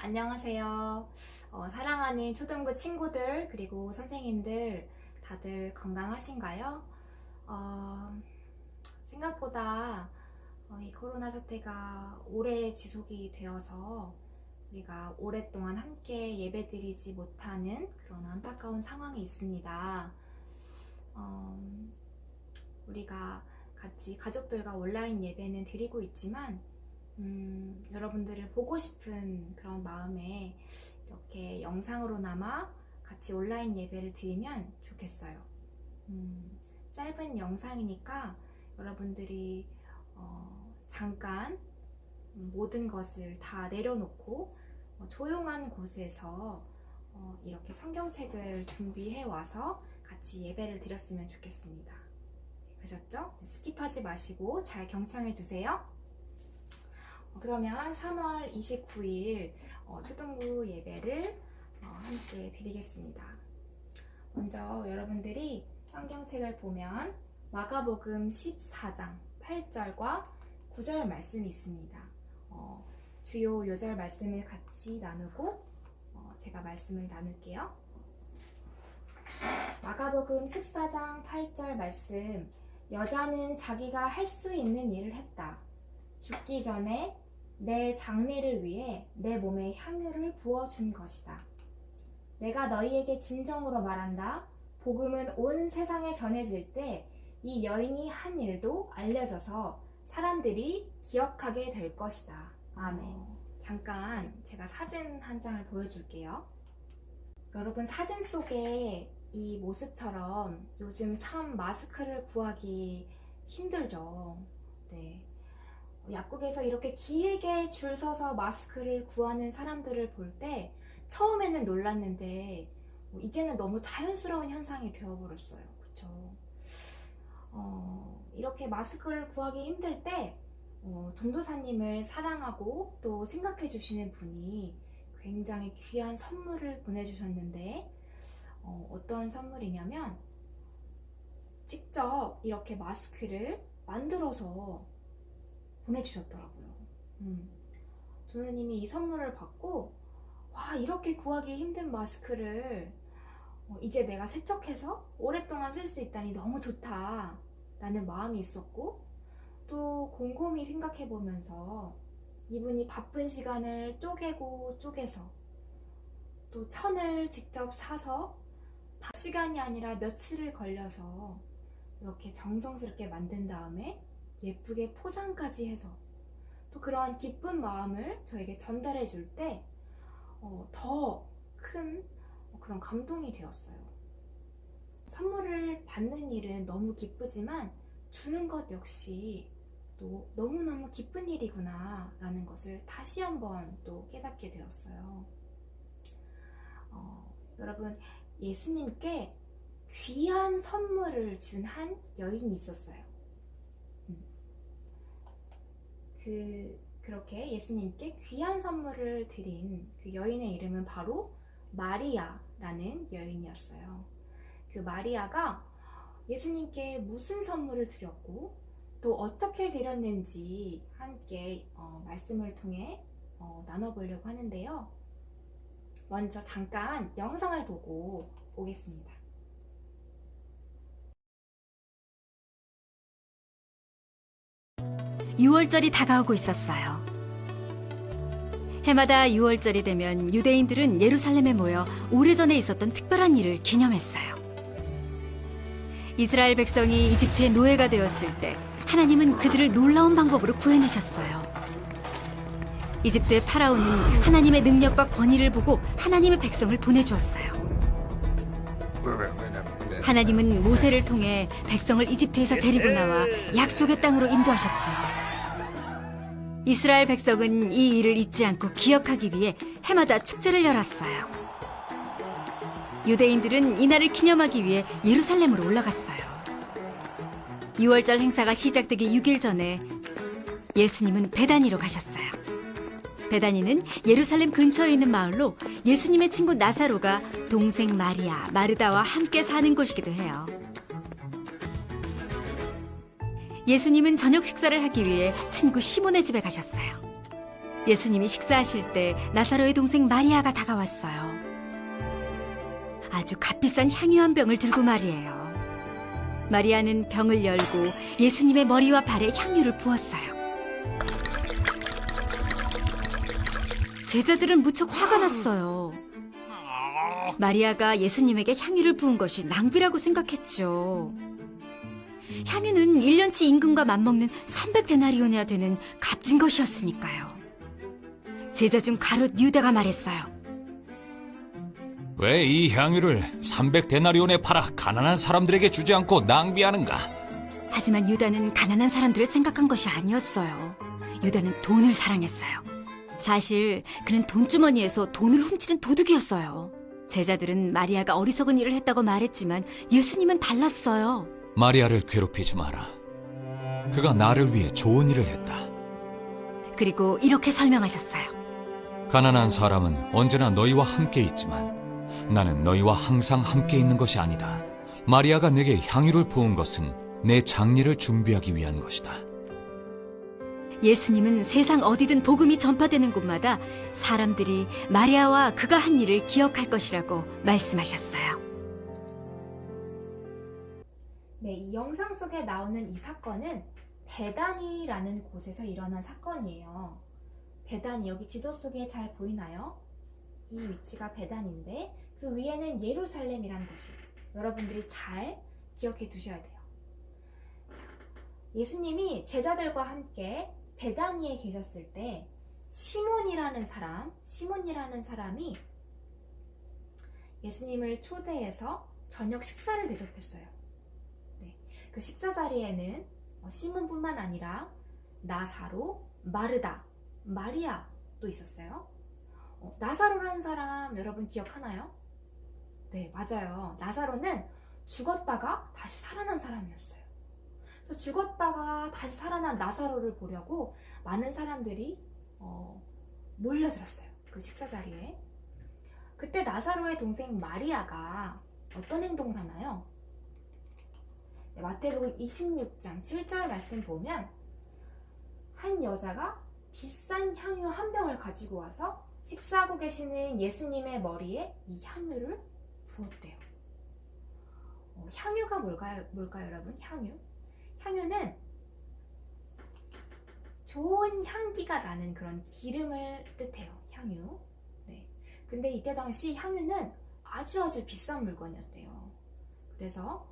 안녕하세요. 사랑하는 초등부 친구들 그리고 선생님들 다들 건강하신가요? 생각보다 이 코로나 사태가 오래 지속이 되어서 우리가 오랫동안 함께 예배드리지 못하는 그런 안타까운 상황이 있습니다. 우리가 같이 가족들과 온라인 예배는 드리고 있지만 여러분들을 보고 싶은 그런 마음에 이렇게 영상으로나마 같이 온라인 예배를 드리면 좋겠어요. 짧은 영상이니까 여러분들이 잠깐 모든 것을 다 내려놓고 조용한 곳에서 이렇게 성경책을 준비해 와서 같이 예배를 드렸으면 좋겠습니다. 아셨죠? 스킵하지 마시고 잘 경청해 주세요. 그러면 3월 29일 초등부 예배를 함께 드리겠습니다. 먼저 여러분들이 성경책을 보면 마가복음 14장 8절과 9절 말씀이 있습니다. 주요 요절 말씀을 같이 나누고 제가 말씀을 나눌게요. 마가복음 14장 8절 말씀. 여자는 자기가 할 수 있는 일을 했다. 죽기 전에 내 장례를 위해 내 몸에 향유를 부어준 것이다. 내가 너희에게 진정으로 말한다. 복음은 온 세상에 전해질 때 이 여인이 한 일도 알려져서 사람들이 기억하게 될 것이다. 아멘. 잠깐 제가 사진 한 장을 보여줄게요. 여러분, 사진 속에 이 모습처럼 요즘 참 마스크를 구하기 힘들죠. 네. 약국에서 이렇게 길게 줄 서서 마스크를 구하는 사람들을 볼 때 처음에는 놀랐는데 이제는 너무 자연스러운 현상이 되어버렸어요. 그쵸? 이렇게 마스크를 구하기 힘들 때 전도사님을 사랑하고 또 생각해 주시는 분이 굉장히 귀한 선물을 보내주셨는데 어떤 선물이냐면 직접 이렇게 마스크를 만들어서 보내주셨더라고요. 전도사님이 이 선물을 받고 와, 이렇게 구하기 힘든 마스크를 이제 내가 세척해서 오랫동안 쓸 수 있다니 너무 좋다 라는 마음이 있었고, 또 곰곰이 생각해 보면서 이분이 바쁜 시간을 쪼개고 쪼개서 또 천을 직접 사서 시간이 아니라 며칠을 걸려서 이렇게 정성스럽게 만든 다음에 예쁘게 포장까지 해서 또 그러한 기쁜 마음을 저에게 전달해 줄 때 더 큰 그런 감동이 되었어요. 선물을 받는 일은 너무 기쁘지만 주는 것 역시 또 너무너무 기쁜 일이구나 라는 것을 다시 한번 또 깨닫게 되었어요. 여러분, 예수님께 귀한 선물을 준 한 여인이 있었어요. 그렇게 예수님께 귀한 선물을 드린 그 여인의 이름은 바로 마리아라는 여인이었어요. 그 마리아가 예수님께 무슨 선물을 드렸고 또 어떻게 드렸는지 함께 말씀을 통해 나눠보려고 하는데요. 먼저 잠깐 영상을 보고 오겠습니다. 6월절이 다가오고 있었어요. 해마다 6월절이 되면 유대인들은 예루살렘에 모여 오래전에 있었던 특별한 일을 기념했어요. 이스라엘 백성이 이집트의 노예가 되었을 때 하나님은 그들을 놀라운 방법으로 구해내셨어요. 이집트의 파라오는 하나님의 능력과 권위를 보고 하나님의 백성을 보내주었어요. 하나님은 모세를 통해 백성을 이집트에서 데리고 나와 약속의 땅으로 인도하셨죠. 이스라엘 백성은 이 일을 잊지 않고 기억하기 위해 해마다 축제를 열었어요. 유대인들은 이날을 기념하기 위해 예루살렘으로 올라갔어요. 6월절 행사가 시작되기 6일 전에 예수님은 베다니로 가셨어요. 베다니는 예루살렘 근처에 있는 마을로 예수님의 친구 나사로가 동생 마리아, 마르다와 함께 사는 곳이기도 해요. 예수님은 저녁 식사를 하기 위해 친구 시몬의 집에 가셨어요. 예수님이 식사하실 때 나사로의 동생 마리아가 다가왔어요. 아주 값비싼 향유 한 병을 들고 말이에요. 마리아는 병을 열고 예수님의 머리와 발에 향유를 부었어요. 제자들은 무척 화가 났어요. 마리아가 예수님에게 향유를 부은 것이 낭비라고 생각했죠. 향유는 1년치 임금과 맞먹는 300데나리온이나 되는 값진 것이었으니까요. 제자 중 가룟 유다가 말했어요. 왜 이 향유를 300데나리온에 팔아 가난한 사람들에게 주지 않고 낭비하는가? 하지만 유다는 가난한 사람들을 생각한 것이 아니었어요. 유다는 돈을 사랑했어요. 사실 그는 돈주머니에서 돈을 훔치는 도둑이었어요. 제자들은 마리아가 어리석은 일을 했다고 말했지만 예수님은 달랐어요. 마리아를 괴롭히지 마라. 그가 나를 위해 좋은 일을 했다. 그리고 이렇게 설명하셨어요. 가난한 사람은 언제나 너희와 함께 있지만 나는 너희와 항상 함께 있는 것이 아니다. 마리아가 내게 향유를 부은 것은 내 장례를 준비하기 위한 것이다. 예수님은 세상 어디든 복음이 전파되는 곳마다 사람들이 마리아와 그가 한 일을 기억할 것이라고 말씀하셨어요. 네, 이 영상 속에 나오는 이 사건은 베다니라는 곳에서 일어난 사건이에요. 베다니, 여기 지도 속에 잘 보이나요? 이 위치가 베다니인데 그 위에는 예루살렘이라는 곳이 여러분들이 잘 기억해 두셔야 돼요. 예수님이 제자들과 함께 베다니에 계셨을 때 시몬이라는 사람이 예수님을 초대해서 저녁 식사를 대접했어요. 네, 그 식사 자리에는 시몬뿐만 아니라 나사로, 마르다, 마리아도 있었어요. 나사로라는 사람 여러분 기억하나요? 네, 맞아요. 나사로는 죽었다가 다시 살아난 사람이었어요. 그래서 죽었다가 다시 살아난 나사로를 보려고 많은 사람들이 몰려들었어요. 그 식사 자리에. 그때 나사로의 동생 마리아가 어떤 행동을 하나요? 네, 마태복음 26장 7절 말씀 보면 한 여자가 비싼 향유 한 병을 가지고 와서 식사하고 계시는 예수님의 머리에 이 향유를 부었대요. 향유가 뭘까요, 여러분? 향유는 좋은 향기가 나는 그런 기름을 뜻해요. 향유. 네. 근데 이때 당시 향유는 아주 비싼 물건이었대요. 그래서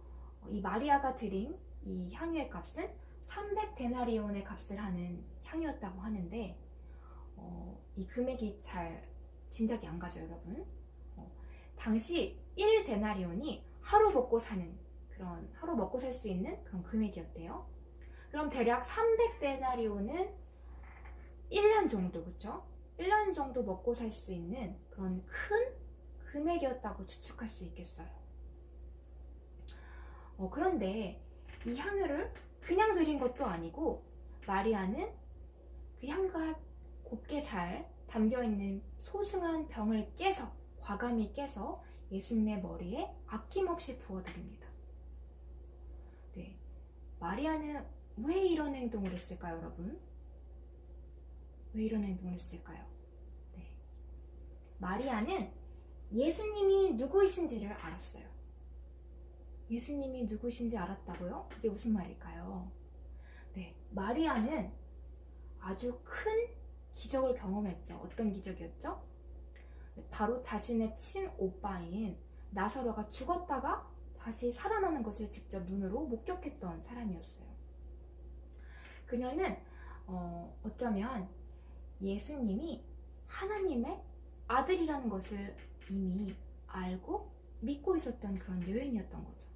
이 마리아가 드린 이 향유의 값은 300데나리온의 값을 하는 향유였다고 하는데 이 금액이 잘 짐작이 안 가죠, 여러분? 당시 1데나리온이 하루 먹고 살 수 있는 그런 금액이었대요. 그럼 대략 300데나리온은 1년 정도, 그쵸? 1년 정도 먹고 살 수 있는 그런 큰 금액이었다고 추측할 수 있겠어요. 그런데 이 향유를 그냥 드린 것도 아니고 마리아는 그 향유가 곱게 잘 담겨있는 소중한 병을 과감히 깨서 예수님의 머리에 아낌없이 부어드립니다. 네, 마리아는 왜 이런 행동을 했을까요, 여러분? 왜 이런 행동을 했을까요? 네, 마리아는 예수님이 누구이신지를 알았어요. 예수님이 누구신지 알았다고요? 이게 무슨 말일까요? 네, 마리아는 아주 큰 기적을 경험했죠. 어떤 기적이었죠? 바로 자신의 친오빠인 나사로가 죽었다가 다시 살아나는 것을 직접 눈으로 목격했던 사람이었어요. 그녀는 어쩌면 예수님이 하나님의 아들이라는 것을 이미 알고 믿고 있었던 그런 여인이었던 거죠.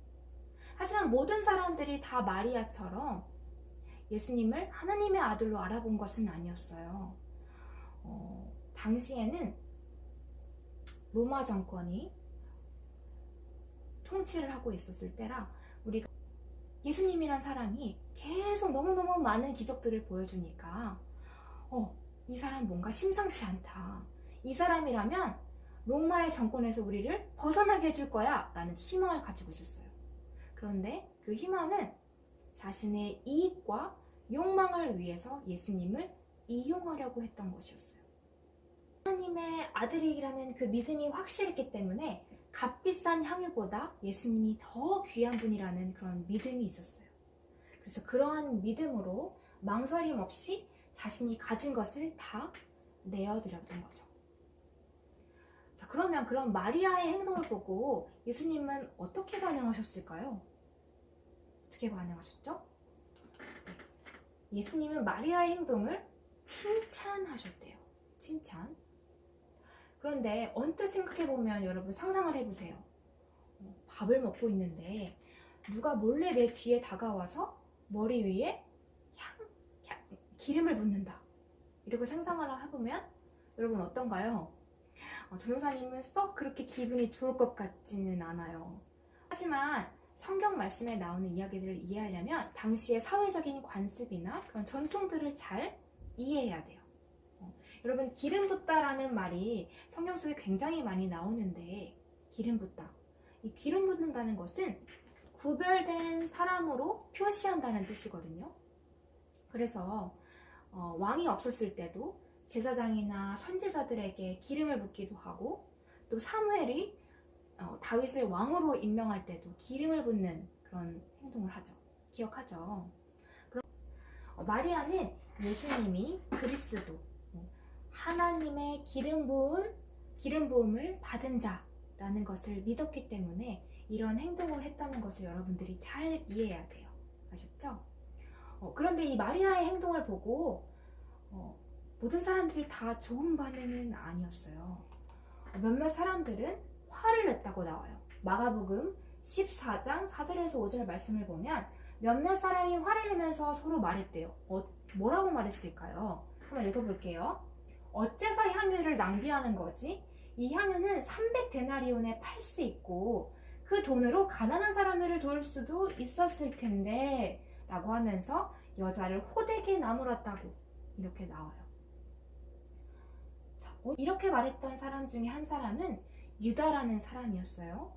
하지만 모든 사람들이 다 마리아처럼 예수님을 하나님의 아들로 알아본 것은 아니었어요. 당시에는 로마 정권이 통치를 하고 있었을 때라 우리가 예수님이란 사람이 계속 너무너무 많은 기적들을 보여주니까 이 사람 뭔가 심상치 않다. 이 사람이라면 로마의 정권에서 우리를 벗어나게 해줄 거야 라는 희망을 가지고 있었어요. 그런데 그 희망은 자신의 이익과 욕망을 위해서 예수님을 이용하려고 했던 것이었어요. 하나님의 아들이라는 그 믿음이 확실했기 때문에 값비싼 향유보다 예수님이 더 귀한 분이라는 그런 믿음이 있었어요. 그래서 그러한 믿음으로 망설임 없이 자신이 가진 것을 다 내어드렸던 거죠. 자, 그러면 그런 마리아의 행동을 보고 예수님은 어떻게 반응하셨을까요? 어떻게 반응하셨죠? 예수님은 마리아의 행동을 칭찬하셨대요. 칭찬. 그런데 언뜻 생각해보면 여러분 상상을 해보세요. 밥을 먹고 있는데 누가 몰래 내 뒤에 다가와서 머리 위에 기름을 붓는다. 이렇게 상상을 해보면 여러분 어떤가요? 전도사님은 썩 그렇게 기분이 좋을 것 같지는 않아요. 하지만 성경 말씀에 나오는 이야기들을 이해하려면 당시의 사회적인 관습이나 그런 전통들을 잘 이해해야 돼요. 여러분 기름 붓다라는 말이 성경 속에 굉장히 많이 나오는데 기름 붓다. 이 기름 붓는다는 것은 구별된 사람으로 표시한다는 뜻이거든요. 그래서 왕이 없었을 때도 제사장이나 선지자들에게 기름을 붓기도 하고 또 사무엘이 다윗을 왕으로 임명할 때도 기름을 붓는 그런 행동을 하죠. 기억하죠? 그럼 마리아는 예수님이 그리스도 하나님의 기름 부음을 받은 자라는 것을 믿었기 때문에 이런 행동을 했다는 것을 여러분들이 잘 이해해야 돼요. 아셨죠? 그런데 이 마리아의 행동을 보고 모든 사람들이 다 좋은 반응은 아니었어요. 몇몇 사람들은 화를 냈다고 나와요. 마가복음 14장 4절에서 5절 말씀을 보면 몇몇 사람이 화를 내면서 서로 말했대요. 뭐라고 말했을까요? 한번 읽어볼게요. 어째서 향유를 낭비하는 거지? 이 향유는 300데나리온에 팔 수 있고 그 돈으로 가난한 사람들을 도울 수도 있었을 텐데 라고 하면서 여자를 호되게 나무랐다고 이렇게 나와요. 자, 이렇게 말했던 사람 중에 한 사람은 유다라는 사람이었어요.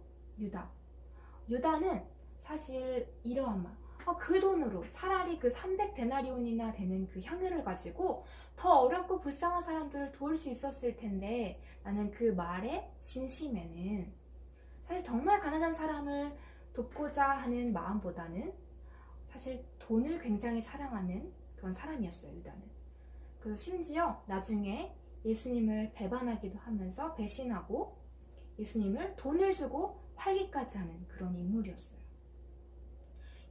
유다는 사실 이러한 말, 그 돈으로 차라리 그 300데나리온이나 되는 그 향유를 가지고 더 어렵고 불쌍한 사람들을 도울 수 있었을 텐데 라는 그 말의 진심에는 사실 정말 가난한 사람을 돕고자 하는 마음보다는 사실 돈을 굉장히 사랑하는 그런 사람이었어요. 유다는. 그래서 심지어 나중에 예수님을 배반하기도 하면서 배신하고 예수님을 돈을 주고 팔기까지 하는 그런 인물이었어요.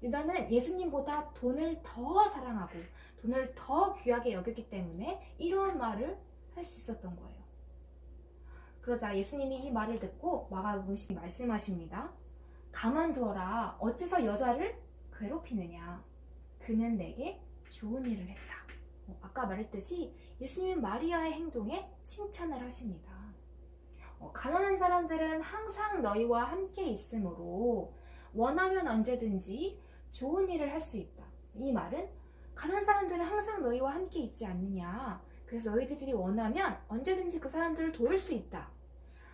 유다는 예수님보다 돈을 더 사랑하고 돈을 더 귀하게 여겼기 때문에 이러한 말을 할 수 있었던 거예요. 그러자 예수님이 이 말을 듣고 마가복음 10이 말씀하십니다. 가만두어라. 어째서 여자를 괴롭히느냐. 그는 내게 좋은 일을 했다. 아까 말했듯이 예수님은 마리아의 행동에 칭찬을 하십니다. 가난한 사람들은 항상 너희와 함께 있으므로 원하면 언제든지 좋은 일을 할 수 있다. 이 말은 가난한 사람들은 항상 너희와 함께 있지 않느냐. 그래서 너희들이 원하면 언제든지 그 사람들을 도울 수 있다.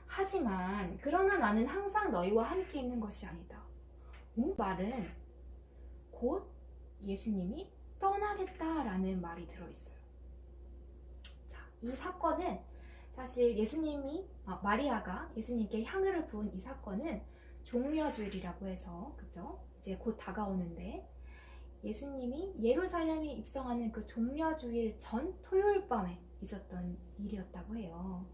하지만 그러나 나는 항상 너희와 함께 있는 것이 아니다. 말은 곧 예수님이 떠나겠다라는 말이 들어있어요. 자, 이 사건은 사실 마리아가 예수님께 향유를 부은 이 사건은 종려주일이라고 해서, 그죠? 이제 곧 다가오는데, 예수님이 예루살렘에 입성하는 그 종려주일 전 토요일 밤에 있었던 일이었다고 해요.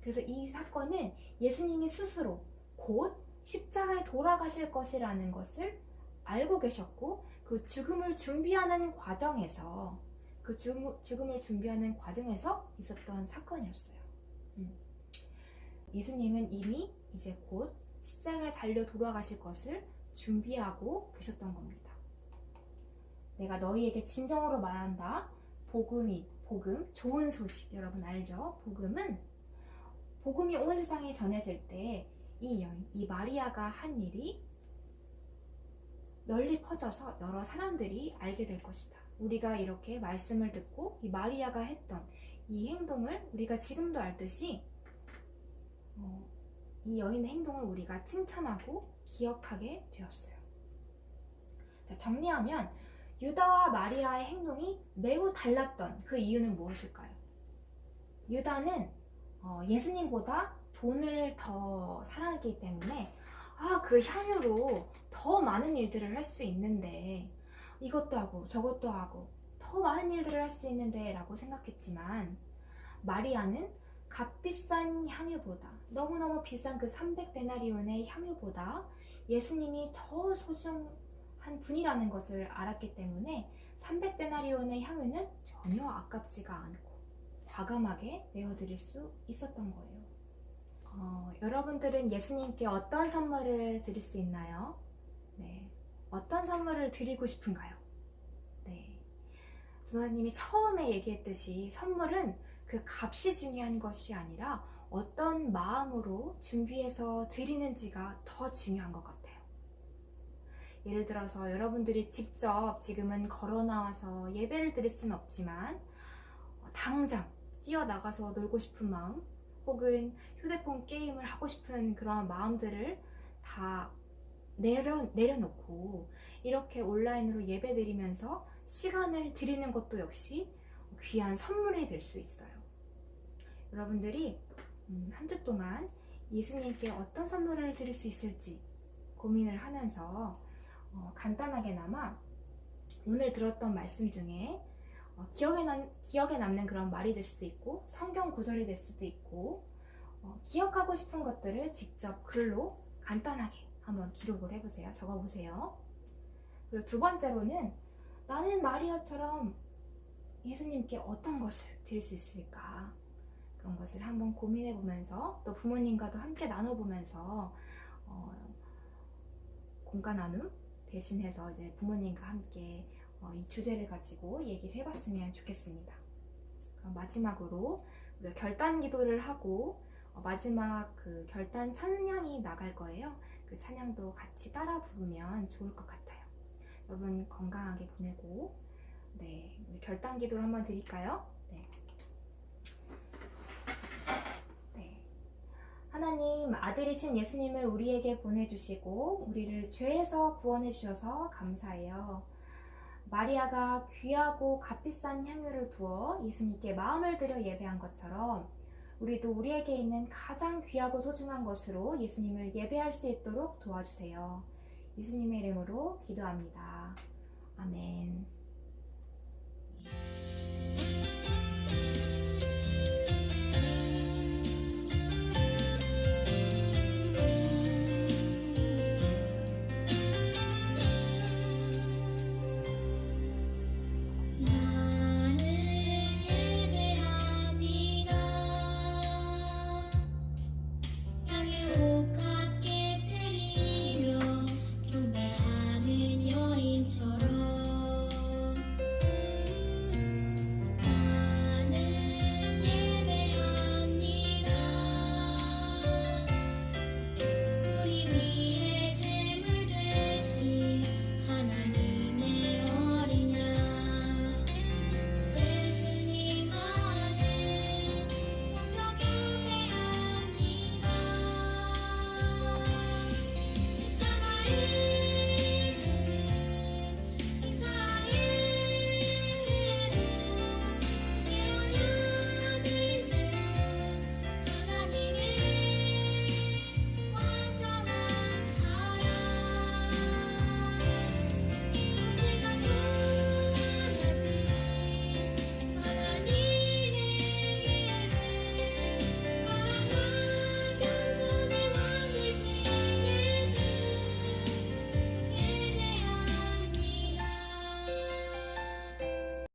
그래서 이 사건은 예수님이 스스로 곧 십자가에 돌아가실 것이라는 것을 알고 계셨고, 그 죽음을 준비하는 과정에서 있었던 사건이었어요. 예수님은 이미 이제 곧 십자가에 달려 돌아가실 것을 준비하고 계셨던 겁니다. 내가 너희에게 진정으로 말한다. 복음, 좋은 소식. 여러분 알죠? 복음이 온 세상에 전해질 때 이 마리아가 한 일이 널리 퍼져서 여러 사람들이 알게 될 것이다. 우리가 이렇게 말씀을 듣고 이 마리아가 했던 이 행동을 우리가 지금도 알듯이 이 여인의 행동을 우리가 칭찬하고 기억하게 되었어요. 자, 정리하면 유다와 마리아의 행동이 매우 달랐던 그 이유는 무엇일까요? 유다는 예수님보다 돈을 더 사랑했기 때문에 그 향유로 더 많은 일들을 할 수 있는데, 이것도 하고 저것도 하고 더 많은 일들을 할 수 있는데 라고 생각했지만, 마리아는 값비싼 향유보다, 너무너무 비싼 그 300데나리온의 향유보다 예수님이 더 소중한 분이라는 것을 알았기 때문에 300데나리온의 향유는 전혀 아깝지가 않고 과감하게 내어드릴 수 있었던 거예요. 여러분들은 예수님께 어떤 선물을 드릴 수 있나요? 네, 어떤 선물을 드리고 싶은가요? 네, 조사님이 처음에 얘기했듯이 선물은 그 값이 중요한 것이 아니라 어떤 마음으로 준비해서 드리는지가 더 중요한 것 같아요. 예를 들어서 여러분들이 직접 지금은 걸어 나와서 예배를 드릴 수는 없지만, 당장 뛰어나가서 놀고 싶은 마음, 혹은 휴대폰 게임을 하고 싶은 그런 마음들을 다 내려놓고 이렇게 온라인으로 예배 드리면서 시간을 드리는 것도 역시 귀한 선물이 될 수 있어요. 여러분들이 한 주 동안 예수님께 어떤 선물을 드릴 수 있을지 고민을 하면서 간단하게나마 오늘 들었던 말씀 중에 기억에 남는 그런 말이 될 수도 있고, 성경 구절이 될 수도 있고, 기억하고 싶은 것들을 직접 글로 간단하게 한번 기록을 해보세요. 적어보세요. 그리고 두 번째로는, 나는 마리아처럼 예수님께 어떤 것을 드릴 수 있을까? 그런 것을 한번 고민해보면서, 또 부모님과도 함께 나눠보면서 공과 나눔 대신해서 이제 부모님과 함께 이 주제를 가지고 얘기를 해봤으면 좋겠습니다. 그럼 마지막으로 우리가 결단 기도를 하고 마지막 그 결단 찬양이 나갈 거예요. 그 찬양도 같이 따라 부르면 좋을 것 같아요. 여러분 건강하게 보내고, 네, 우리 결단 기도를 한번 드릴까요? 네. 하나님, 아들이신 예수님을 우리에게 보내주시고 우리를 죄에서 구원해 주셔서 감사해요. 마리아가 귀하고 값비싼 향유를 부어 예수님께 마음을 들여 예배한 것처럼 우리도 우리에게 있는 가장 귀하고 소중한 것으로 예수님을 예배할 수 있도록 도와주세요. 예수님의 이름으로 기도합니다. 아멘.